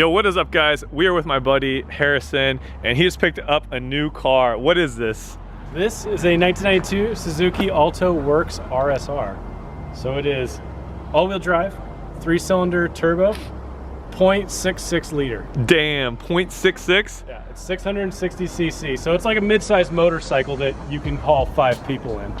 Yo, what is up, guys? We are with my buddy Harrison, and he just picked up a new car. What is this? This is a 1992 Suzuki Alto Works RSR. So it is all-wheel drive, 3-cylinder turbo, 0.66 liter. Damn, 0.66? Yeah, it's 660 cc. So it's like a mid-sized motorcycle that you can haul 5 people in.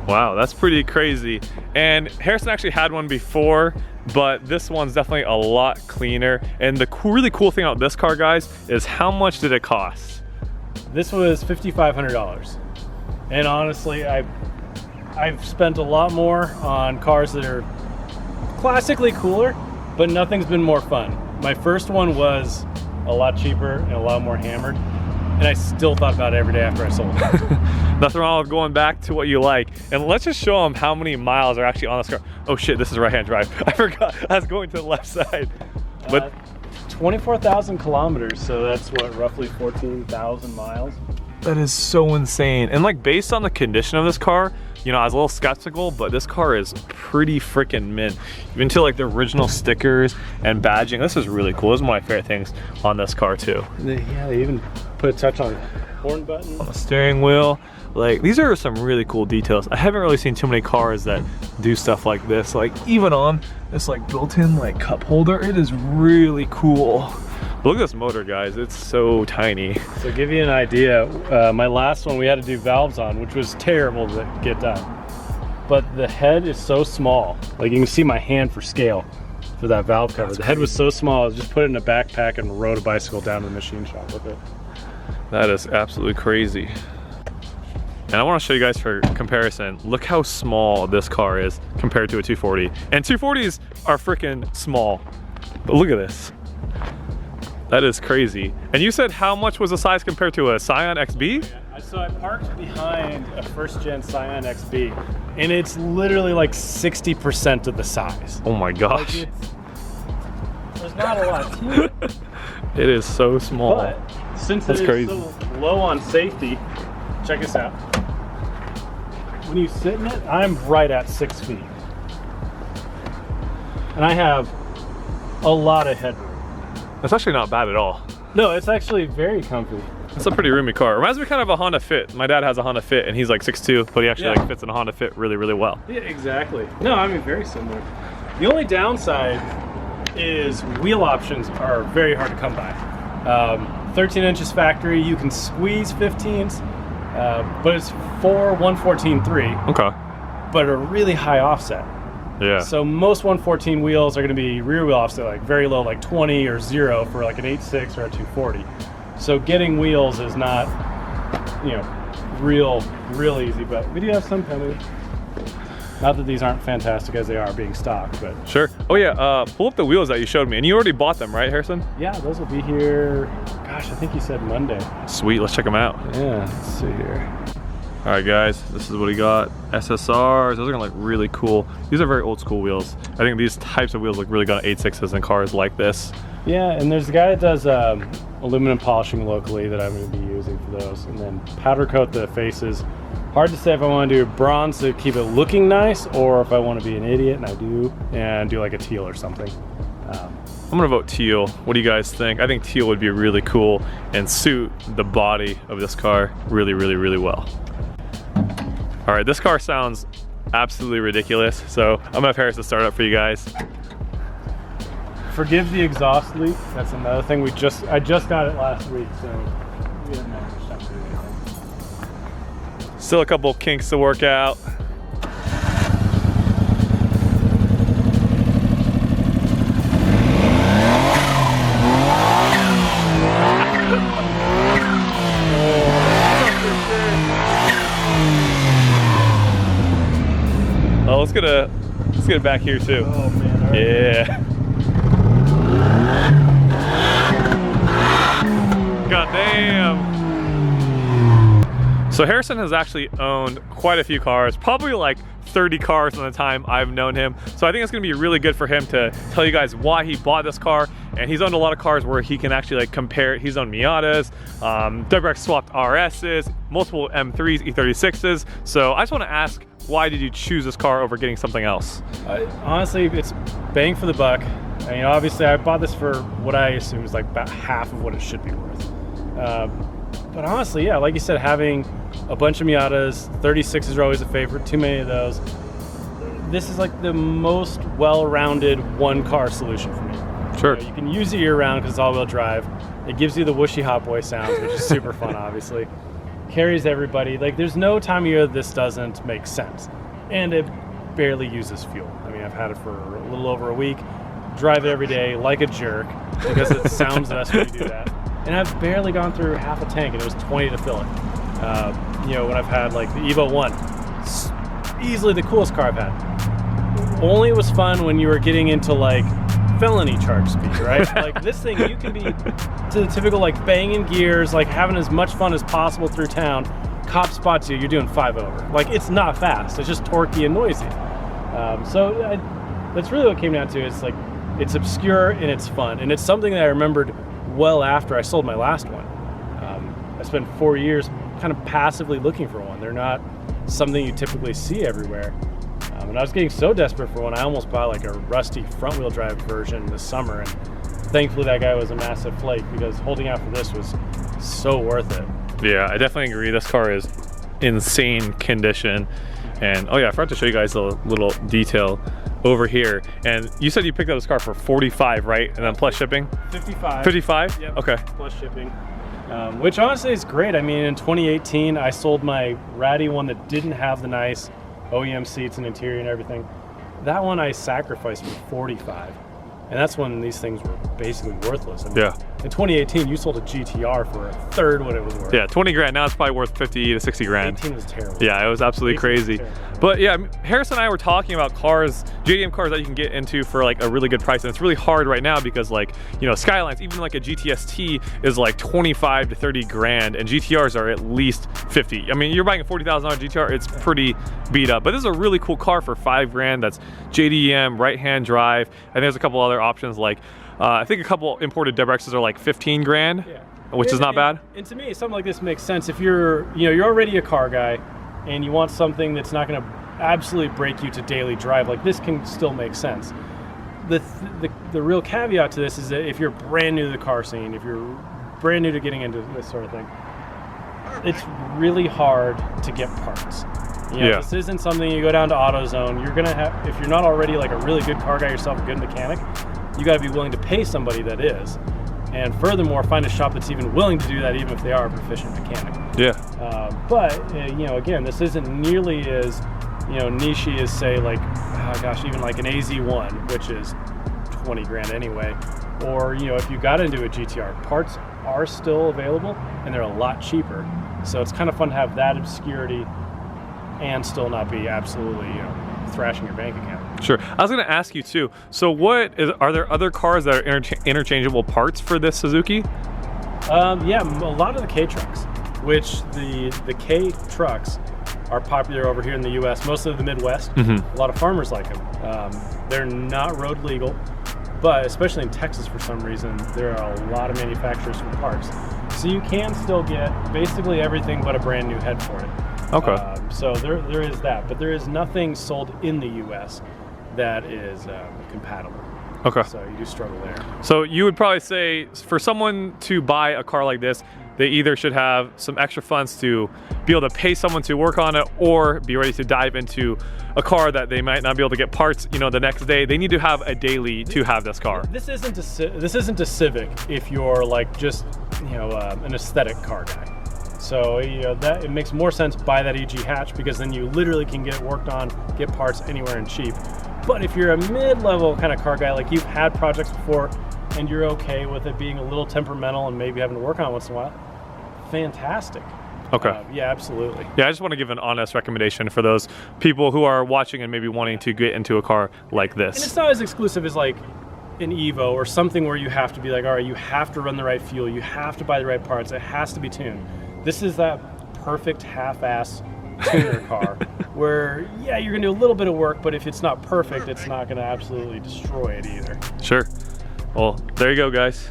Wow, that's pretty crazy. And Harrison actually had one before, but this one's definitely a lot cleaner. And the really cool thing about this car, guys, is how much did it cost? This was $5,500. And honestly, I've spent a lot more on cars that are classically cooler, but nothing's been more fun. My first one was a lot cheaper and a lot more hammered, and I still thought about it every day after I sold it. Nothing wrong with going back to what you like. And let's just show them how many miles are actually on this car. Oh shit, this is right-hand drive. I forgot I was going to the left side. But 24,000 kilometers, so that's what, roughly 14,000 miles? That is so insane. And like, based on the condition of this car, you know, I was a little skeptical, but this car is pretty freaking mint. Even to like the original stickers and badging. This is really cool. This is one of my favorite things on this car too. Yeah, they even put a touch on horn button. On the steering wheel. Like, these are some really cool details. I haven't really seen too many cars that do stuff like this. Like, even on this like built-in like cup holder, it is really cool. Look at this motor, guys. It's so tiny. So to give you an idea, my last one we had to do valves on, which was terrible to get done. But the head is so small. Like, you can see my hand for scale for that valve cover. The head was so small, I just put it in a backpack and rode a bicycle down to the machine shop with it. That is absolutely crazy. And I want to show you guys for comparison, look how small this car is compared to a 240. And 240s are freaking small. But look at this. That is crazy. And you said how much was the size compared to a Scion XB? Yeah, so I parked behind a first-gen Scion XB, and it's literally like 60% of the size. Oh my gosh. Like, there's not a lot to it. It is so small. But since That's it is crazy. so low on safety, check this out. When you sit in it, I'm right at 6 feet. And I have a lot of headroom. That's actually not bad at all. No, it's actually very comfy. It's a pretty roomy car. Reminds me kind of a Honda Fit. My dad has a Honda Fit and he's like 6'2", but he actually like fits in a Honda Fit really, really well. Yeah, exactly. No, I mean, very similar. The only downside is wheel options are very hard to come by. 13 inches factory, you can squeeze 15s, but it's 4 114.3. Okay. But a really high offset. Yeah. So most 114 wheels are going to be rear wheel offset, like very low, like 20 or 0 for like an 8.6 or a 240. So getting wheels is not, you know, real easy, but we do have some coming. Not that these aren't fantastic as they are being stock, but. Sure. Oh yeah, pull up the wheels that you showed me. And you already bought them, right, Harrison? Yeah, those will be here, gosh, I think you said Monday. Sweet, let's check them out. Yeah, let's see here. All right, guys, this is what he got. SSRs, those are gonna look really cool. These are very old school wheels. I think these types of wheels look really good on 8.6s and cars like this. Yeah, and there's a guy that does aluminum polishing locally that I'm gonna be using for those. And then powder coat the faces. Hard to say if I wanna do bronze to keep it looking nice or if I wanna be an idiot, and I do, and do like a teal or something. I'm gonna vote teal. What do you guys think? I think teal would be really cool and suit the body of this car really, really, really well. All right, this car sounds absolutely ridiculous, so I'm gonna have Harrison start up for you guys. Forgive the exhaust leak. That's another thing I just got it last week, so we haven't had much time to do anything. Still a couple kinks to work out. Oh, let's get it back here too. Oh man, all right. Yeah. God damn. So Harrison has actually owned quite a few cars, probably like 30 cars in the time I've known him. So I think it's gonna be really good for him to tell you guys why he bought this car. And he's owned a lot of cars where he can actually like compare. He's owned Miatas, direct swapped RSs, multiple M3s, E36s. So I just wanna ask, why did you choose this car over getting something else? Honestly, it's bang for the buck. And, obviously I bought this for what I assume is like about half of what it should be worth. But honestly, yeah, like you said, having a bunch of Miatas, 36s are always a favorite, too many of those. This is like the most well-rounded one-car solution for me. Sure. You can use it year-round because it's all-wheel drive. It gives you the whooshy hot boy sounds, which is super fun, obviously. Carries everybody. Like, there's no time of year this doesn't make sense. And it barely uses fuel. I mean, I've had it for a little over a week. Drive it every day like a jerk because it sounds the best when you do that. And I've barely gone through half a tank, and it was 20 to fill it. When I've had like the Evo 1, it's easily the coolest car I've had. Only it was fun when you were getting into like felony charge speed, right? Like this thing, you can be to the typical like banging gears, like having as much fun as possible through town. Cop spots you, you're doing 5 over. Like it's not fast, it's just torquey and noisy. That's really what it came down to. It's like, it's obscure and it's fun. And it's something that I remembered well after I sold my last one. I spent 4 years kind of passively looking for one. They're not something you typically see everywhere. And I was getting so desperate for one, I almost bought like a rusty front wheel drive version this summer. And thankfully that guy was a massive flake because holding out for this was so worth it. Yeah, I definitely agree. This car is insane condition. And oh yeah, I forgot to show you guys a little detail over here. And you said you picked up this car for 45, right? And then plus shipping? 55. 55? Yep. Okay. Plus shipping. Which honestly is great. I mean, in 2018, I sold my ratty one that didn't have the nice OEM seats and interior and everything. That one I sacrificed for 45. And that's when these things were basically worthless. I mean, yeah. In 2018, you sold a GTR for a third what it was worth. Yeah, 20 grand. Now it's probably worth 50 to 60 grand. 18 was terrible. Yeah, it was absolutely crazy. But yeah, Harris and I were talking about cars, JDM cars that you can get into for like a really good price. And it's really hard right now because like, Skylines, even like a GTS-T is like 25 to 30 grand and GTRs are at least 50. I mean, you're buying a $40,000 GTR, it's pretty beat up. But this is a really cool car for 5 grand. That's JDM, right-hand drive. And there's a couple other options like, I think a couple imported WRXs are like 15 grand, which is not bad. And to me, something like this makes sense if you're already a car guy and you want something that's not going to absolutely break you to daily drive. Like this can still make sense. The real caveat to this is that if you're brand new to the car scene, if you're brand new to getting into this sort of thing, it's really hard to get parts. This isn't something you go down to AutoZone. You're gonna have, if you're not already like a really good car guy yourself, a good mechanic, you got to be willing to pay somebody that is, and furthermore, find a shop that's even willing to do that, even if they are a proficient mechanic. Yeah. But again, this isn't nearly as niche-y as say like, even like an AZ1, which is 20 grand anyway. Or if you got into a GTR, parts are still available and they're a lot cheaper. So it's kind of fun to have that obscurity and still not be absolutely thrashing your bank account. Sure. I was going to ask you too. So are there other cars that are interchangeable parts for this Suzuki? Yeah, a lot of the K trucks, which the K trucks are popular over here in the U.S., mostly the Midwest. A lot of farmers like them. They're not road legal, but especially in Texas for some reason, there are a lot of manufacturers for parts. So you can still get basically everything but a brand new head for it. Okay. So there is that, but there is nothing sold in the U.S. that is compatible. Okay. So you do struggle there. So you would probably say for someone to buy a car like this, they either should have some extra funds to be able to pay someone to work on it or be ready to dive into a car that they might not be able to get parts, the next day. They need to have a daily to have this car. This isn't a Civic if you're like just, an aesthetic car guy. So that it makes more sense to buy that EG hatch because then you literally can get it worked on, get parts anywhere and cheap. But if you're a mid-level kind of car guy, like you've had projects before and you're okay with it being a little temperamental and maybe having to work on it once in a while, fantastic. Okay. Yeah, absolutely. Yeah, I just want to give an honest recommendation for those people who are watching and maybe wanting to get into a car like this. And it's not as exclusive as like an Evo or something where you have to be like, all right, you have to run the right fuel, you have to buy the right parts, it has to be tuned. This is that perfect half-ass tuner car where, yeah, you're going to do a little bit of work, but if it's not perfect, it's not going to absolutely destroy it either. Sure. Well, there you go, guys.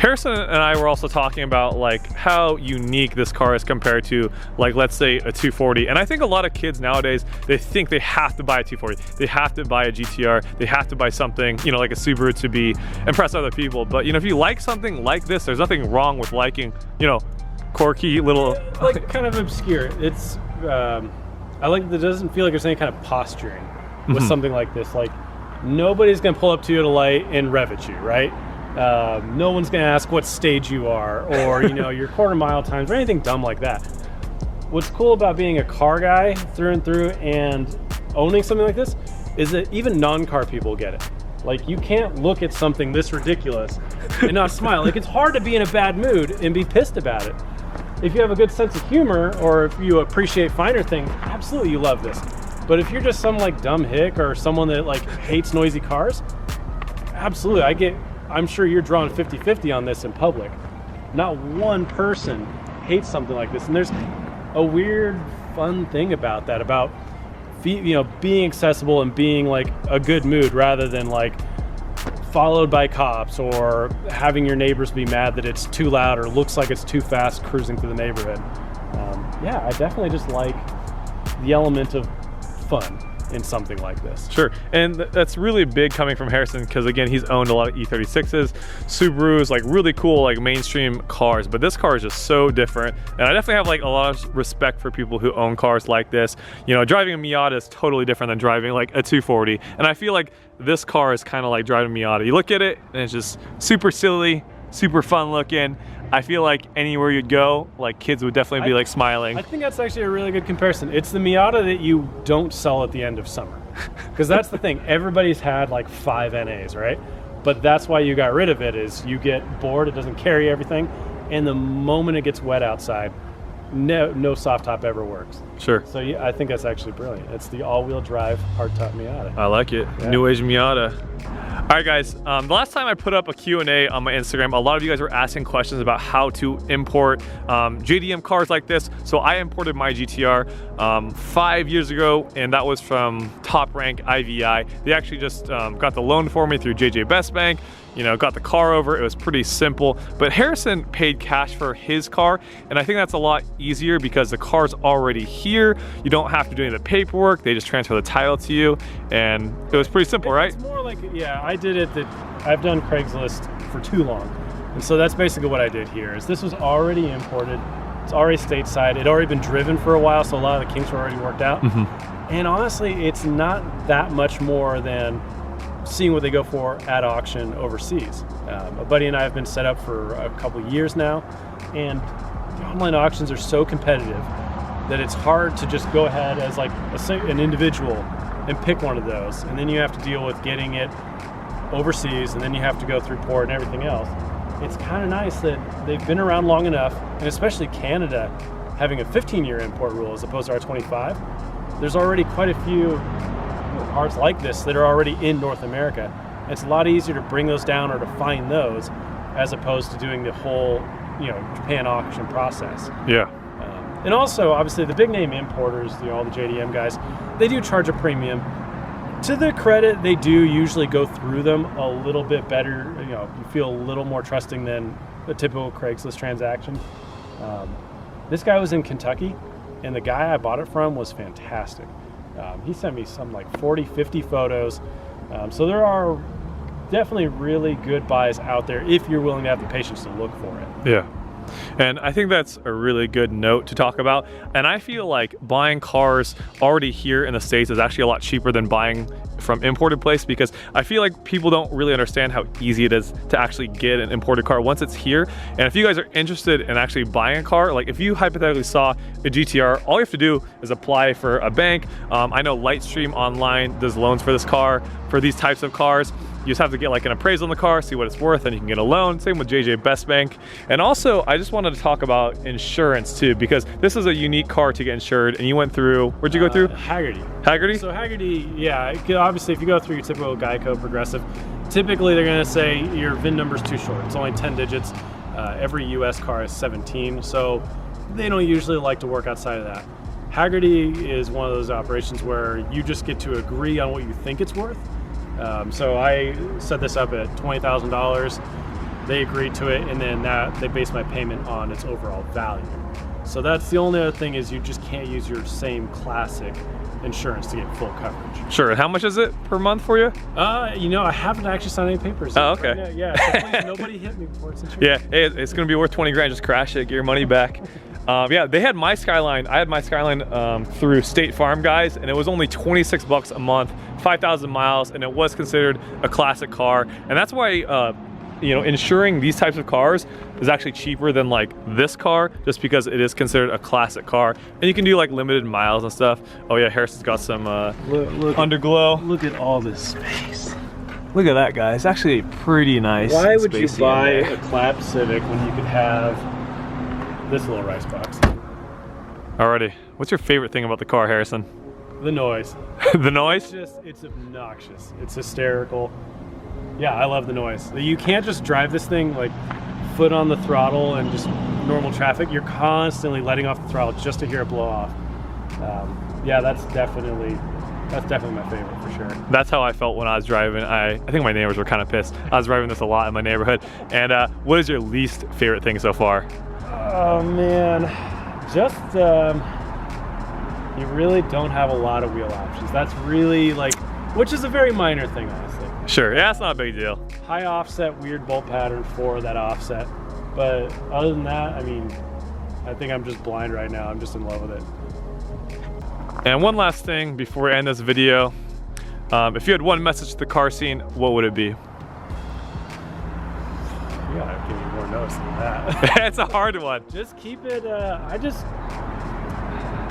Harrison and I were also talking about like how unique this car is compared to, like, let's say a 240. And I think a lot of kids nowadays, they think they have to buy a 240. They have to buy a GTR. They have to buy something, you know, like a Subaru to be impress other people. But, you know, if you like something like this, there's nothing wrong with liking, you know, quirky little, like kind of obscure. It's I like that it doesn't feel like there's any kind of posturing with something like this. Like, nobody's gonna pull up to you at a light and rev at you, right? No one's gonna ask what stage you are, or you know, your quarter mile times, or anything dumb like that. What's cool about being a car guy through and through and owning something like this is that even non-car people get it. Like, you can't look at something this ridiculous and not smile. Like, it's hard to be in a bad mood and be pissed about it. If you have a good sense of humor, or if you appreciate finer things, absolutely you love this. But if you're just some like dumb hick or someone that like hates noisy cars, absolutely, I'm sure you're drawn 50-50 on this in public. Not one person hates something like this. And there's a weird, fun thing about that, about, you know, being accessible and being like a good mood rather than like followed by cops or having your neighbors be mad that it's too loud or looks like it's too fast cruising through the neighborhood. Yeah, I definitely just like the element of fun in something like this. Sure, and that's really big coming from Harrison, because again, he's owned a lot of E36s, Subarus, like really cool, like mainstream cars, but this car is just so different. And I definitely have like a lot of respect for people who own cars like this. You know, driving a Miata is totally different than driving like a 240, and I feel like this car is kind of like driving a Miata. You look at it and it's just super silly, super fun looking. I feel like anywhere you'd go, like kids would definitely be like smiling. I think that's actually a really good comparison. It's the Miata that you don't sell at the end of summer. Because that's the thing, everybody's had like 5 NAs, right? But that's why you got rid of it, is you get bored, it doesn't carry everything, and the moment it gets wet outside, no soft top ever works. Sure. So yeah, I think that's actually brilliant. It's the all-wheel drive hardtop Miata. I like it. Yeah. New age Miata. All right, guys, the last time I put up a Q&A on my Instagram, a lot of you guys were asking questions about how to import JDM cars like this. So I imported my GTR 5 years ago, and that was from Top Rank IVI. They actually just got the loan for me through JJ Best Bank. You know, got the car over. It was pretty simple. But Harrison paid cash for his car, and I think that's a lot easier because the car's already here. You don't have to do any of the paperwork. They just transfer the title to you, and it was pretty simple, right? It's more like, yeah, I did it that I've done Craigslist for too long. And so that's basically what I did here. Is this was already imported. It's already stateside. It had already been driven for a while, so a lot of the kinks were already worked out. And honestly, it's not that much more than seeing what they go for at auction overseas. A buddy and I have been set up for a couple years now, and the online auctions are so competitive that it's hard to just go ahead as like an individual and pick one of those, and then you have to deal with getting it overseas, and then you have to go through port and everything else. It's kind of nice that they've been around long enough, and especially Canada having a 15-year import rule as opposed to our 25. There's already quite a few cars like this that are already in North America. It's a lot easier to bring those down or to find those as opposed to doing the whole, you know, Japan auction process. Yeah. And also, obviously, the big name importers, you know, all the JDM guys, they do charge a premium. To their credit, they do usually go through them a little bit better. You know, you feel a little more trusting than a typical Craigslist transaction. This guy was in Kentucky, and the guy I bought it from was fantastic. He sent me some like 40, 50 photos. So there are definitely really good buys out there if you're willing to have the patience to look for it. Yeah. And I think that's a really good note to talk about. And I feel like buying cars already here in the States is actually a lot cheaper than buying from imported place, because I feel like people don't really understand how easy it is to actually get an imported car once it's here. And if you guys are interested in actually buying a car, like if you hypothetically saw a GTR, all you have to do is apply for a bank. I know Lightstream Online does loans for this car, for these types of cars. You just have to get like an appraisal on the car, see what it's worth, and you can get a loan. Same with JJ Best Bank. And also, I just wanted to talk about insurance too, because this is a unique car to get insured. And you went through, where'd you go through? Hagerty. Hagerty? So Hagerty, yeah, obviously if you go through your typical Geico Progressive, typically they're gonna say your VIN number's too short. It's only 10 digits. Every US car is 17, so they don't usually like to work outside of that. Hagerty is one of those operations where you just get to agree on what you think it's worth. So I set this up at $20,000. they agreed to it, and then they base my payment on its overall value. So that's the only other thing, is you just can't use your same classic insurance to get full coverage. Sure. And how much is it per month for you? You know, I haven't actually signed any papers. Oh, okay. Right, yeah. So please, nobody hit me before it's insured. Yeah, hey, it's gonna be worth 20 grand. Just crash it, get your money back. Yeah, they had my Skyline. I had my Skyline through State Farm guys, and it was only 26 bucks a month, 5,000 miles, and it was considered a classic car. And that's why, you know, insuring these types of cars is actually cheaper than like this car, just because it is considered a classic car. And you can do like limited miles and stuff. Oh yeah, Harrison's got some look, underglow. Look at all this space. Look at that, guys. Actually pretty nice. Why would you buy a clap Civic when you could have this little rice box? Alrighty, what's your favorite thing about the car, Harrison? The noise. The noise? It's obnoxious. It's hysterical. Yeah, I love the noise. You can't just drive this thing like foot on the throttle and just normal traffic. You're constantly letting off the throttle just to hear it blow off. Yeah, that's definitely my favorite for sure. That's how I felt when I was driving. I think my neighbors were kind of pissed. I was driving this a lot in my neighborhood. And what is your least favorite thing so far? Oh man, just you really don't have a lot of wheel options. That's really like, which is a very minor thing, honestly. Sure, yeah, it's not a big deal. High offset, weird bolt pattern for that offset. But other than that, I mean, I think I'm just blind right now. I'm just in love with it. And one last thing before we end this video. If you had one message to the car scene, what would it be? You gotta give me more notice than that. It's a hard one. Just keep it,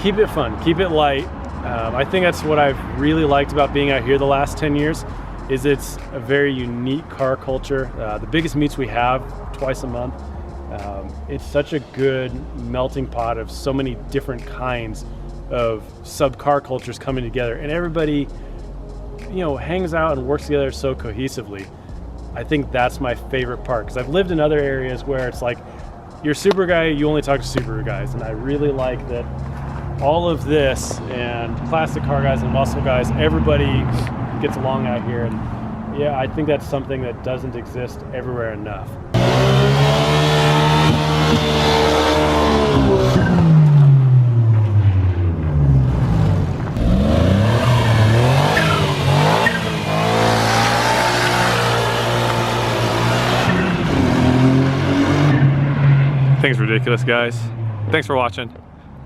keep it fun, keep it light. I think that's what I've really liked about being out here the last 10 years, is it's a very unique car culture. The biggest meets we have twice a month. It's such a good melting pot of so many different kinds of sub-car cultures coming together, and everybody, you know, hangs out and works together so cohesively. I think that's my favorite part, because I've lived in other areas where it's like, you're a Subaru guy, you only talk to Subaru guys, and I really like that all of this, and classic car guys and muscle guys, everybody gets along out here. And yeah, I think that's something that doesn't exist everywhere enough. Thing's ridiculous, guys. Thanks for watching.